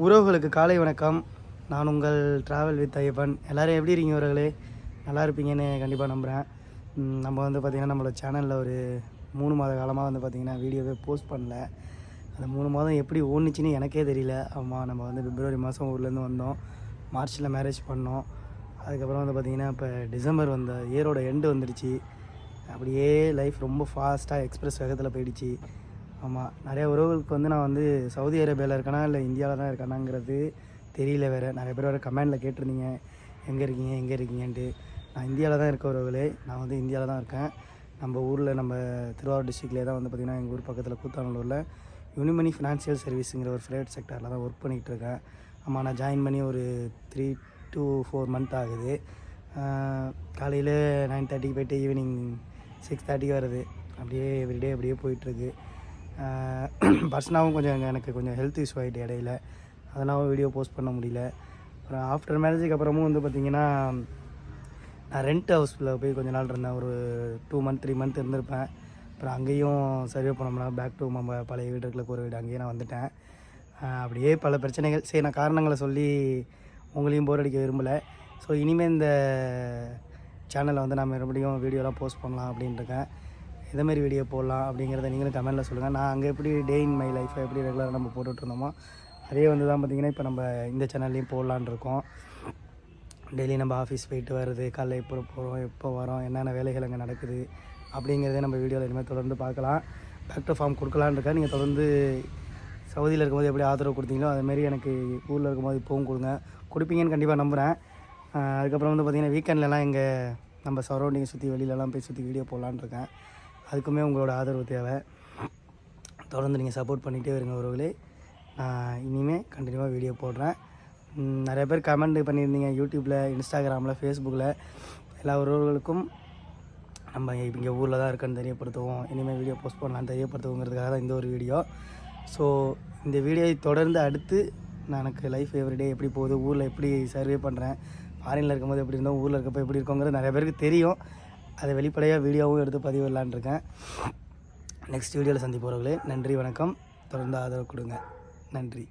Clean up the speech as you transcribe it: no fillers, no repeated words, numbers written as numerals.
உறவுகளுக்கு காலை வணக்கம். நான் உங்கள் ட்ராவல் வித் ஐயப்பன். எல்லோரும் எப்படி இருக்கீங்க உறவுகளே? நல்லா இருப்பீங்கன்னு கண்டிப்பாக நம்புகிறேன். நம்ம வந்து பார்த்திங்கன்னா நம்மளோட சேனலில் ஒரு 3 மாத காலமாக வந்து பார்த்திங்கன்னா வீடியோவே போஸ்ட் பண்ணல. அந்த 3 மாதம் எப்படி ஓடுனுச்சின்னு எனக்கே தெரியல. ஆமாம், நம்ம வந்து பிப்ரவரி மாதம் ஊர்லேருந்து வந்தோம். மார்ச்சில் மேரேஜ் பண்ணோம். அதுக்கப்புறம் வந்து பார்த்திங்கன்னா இப்போ டிசம்பர் வந்த இயரோட எண்டு வந்துடுச்சு. அப்படியே லைஃப் ரொம்ப ஃபாஸ்ட்டாக எக்ஸ்பிரஸ் வேகத்தில் போயிடுச்சு. ஆமாம், நிறைய உறவுகளுக்கு வந்து நான் வந்து சவுதி அரேபியாவில் இருக்கேனா இல்லை இந்தியாவில் தான் இருக்கானாங்கிறது தெரியல. வேறு நிறைய பேர் வேறு கமெண்டில் கேட்டிருந்தீங்க, எங்கே இருக்கீங்கன்ட்டு. நான் இந்தியாவில் தான் இருக்க உறவுகளே. நான் வந்து இந்தியாவில் தான் இருக்கேன். நம்ம ஊரில் நம்ம திருவாரூர் டிஸ்ட்ரிக்ட்லேயே தான் வந்து பார்த்திங்கன்னா எங்கள் ஊர் பக்கத்தில் கூத்தாநல்லூரில் யுனிமணி ஃபினான்ஷியல் சர்வீஸுங்கிற ஒரு ப்ரைவேட் செக்டரில் தான் ஒர்க் பண்ணிகிட்ருக்கேன். ஆமாம், நான் ஜாயின் பண்ணி ஒரு 3 to 4 மந்த் ஆகுது. காலையில் 9:30 போய்ட்டு ஈவினிங் 6:30 வருது. அப்படியே எவ்ரிடே அப்படியே போயிட்டுருக்கு. பர்சனாகவும் கொஞ்சம் எனக்கு கொஞ்சம் ஹெல்த் இஷ்யூ ஆகிட்டு இடையில, அதனால் வீடியோ போஸ்ட் பண்ண முடியல. அப்புறம் ஆஃப்டர் மேரேஜுக்கு அப்புறமும் வந்து பார்த்திங்கன்னா நான் ரெண்ட் ஹவுஸில் போய் கொஞ்ச நாள் இருந்தேன். ஒரு 2 மந்த் 3 மந்த் இருந்திருப்பேன். அப்புறம் அங்கேயும் சர்வே பண்ணோம்னா பேக் டு நம்ம பழைய வீடு இருக்குல்ல, ஒரு வீடு, அங்கேயே நான் வந்துட்டேன். அப்படியே பல பிரச்சனைகள். சரி, நான் காரணங்களை சொல்லி உங்களையும் போர் அடிக்க விரும்பலை. ஸோ இனிமேல் இந்த சேனலில் வந்து நான் மறுபடியும் வீடியோலாம் போஸ்ட் பண்ணலாம் அப்படின்ட்டுருக்கேன். எந்தமாரி வீடியோ போடலாம் அப்படிங்கிறத நீங்களும் கமெண்ட்டில் சொல்லுங்கள். நான் அங்கே எப்படி டே இன் மை லைஃப்பை எப்படி ரெகுலராக நம்ம போட்டுட்ருந்தோமோ அதே வந்து தான் பார்த்திங்கன்னா இப்போ நம்ம இந்த சேனல்லையும் போடலான் இருக்கோம். டெய்லி நம்ம ஆஃபீஸ் போயிட்டு வருது, காலைல எப்போ போகிறோம், எப்போ வரோம், என்னென்ன வேலைகள் அங்கே நடக்குது அப்படிங்கிறதே நம்ம வீடியோவில் இனிமேல் தொடர்ந்து பார்க்கலாம். பேக் டு ஃபார்ம் கொடுக்கலான்னு இருக்கேன். நீங்கள் தொடர்ந்து சவுதியில் இருக்கும்போது எப்படி ஆதரவு கொடுத்தீங்களோ அதேமாரி எனக்கு ஊரில் இருக்கும்போது இப்போவும் கொடுப்பீங்கன்னு கண்டிப்பாக நம்புகிறேன். அதுக்கப்புறம் வந்து பார்த்திங்கன்னா வீக்கெண்ட்லலாம் எங்கள் நம்ம சரௌண்டிங்கை சுற்றி வெளியிலலாம் போய் சுற்றி வீடியோ போடலான்னு இருக்கேன். அதுக்குமே உங்களோட ஆதரவு தேவை. தொடர்ந்து நீங்கள் சப்போர்ட் பண்ணிகிட்டே வருங்க உறவுகளே. நான் இனிமேல் கண்டினியூவாக வீடியோ போடுறேன். நிறைய பேர் கமெண்ட் பண்ணியிருந்தீங்க யூடியூப்பில், இன்ஸ்டாகிராமில், ஃபேஸ்புக்கில். எல்லா உறவுகளுக்கும் நம்ம இங்கே ஊரில் தான் இருக்கேன்னு தெரியப்படுத்துவோம், இனிமேல் வீடியோ போஸ்ட் பண்ணலான்னு தெரியப்படுத்துவோங்கிறதுக்காக தான் இந்த ஒரு வீடியோ. ஸோ இந்த வீடியோவை தொடர்ந்து அடுத்து நான் எனக்கு லைஃப் எவ்ரிடே எப்படி போகுது, ஊரில் எப்படி சர்வே பண்ணுறேன், ஃபாரினில் இருக்கும்போது எப்படி இருந்தோம், ஊரில் இருக்கப்போ எப்படி இருக்கோங்கிறது நிறைய பேருக்கு தெரியும். அதை வெளிப்படையாக வீடியோவும் எடுத்து பதிவிடலான்னு இருக்கேன். நெக்ஸ்ட் வீடியோவில் சந்திப்பவர்களே. நன்றி, வணக்கம். தொடர்ந்து ஆதரவு கொடுங்க. நன்றி.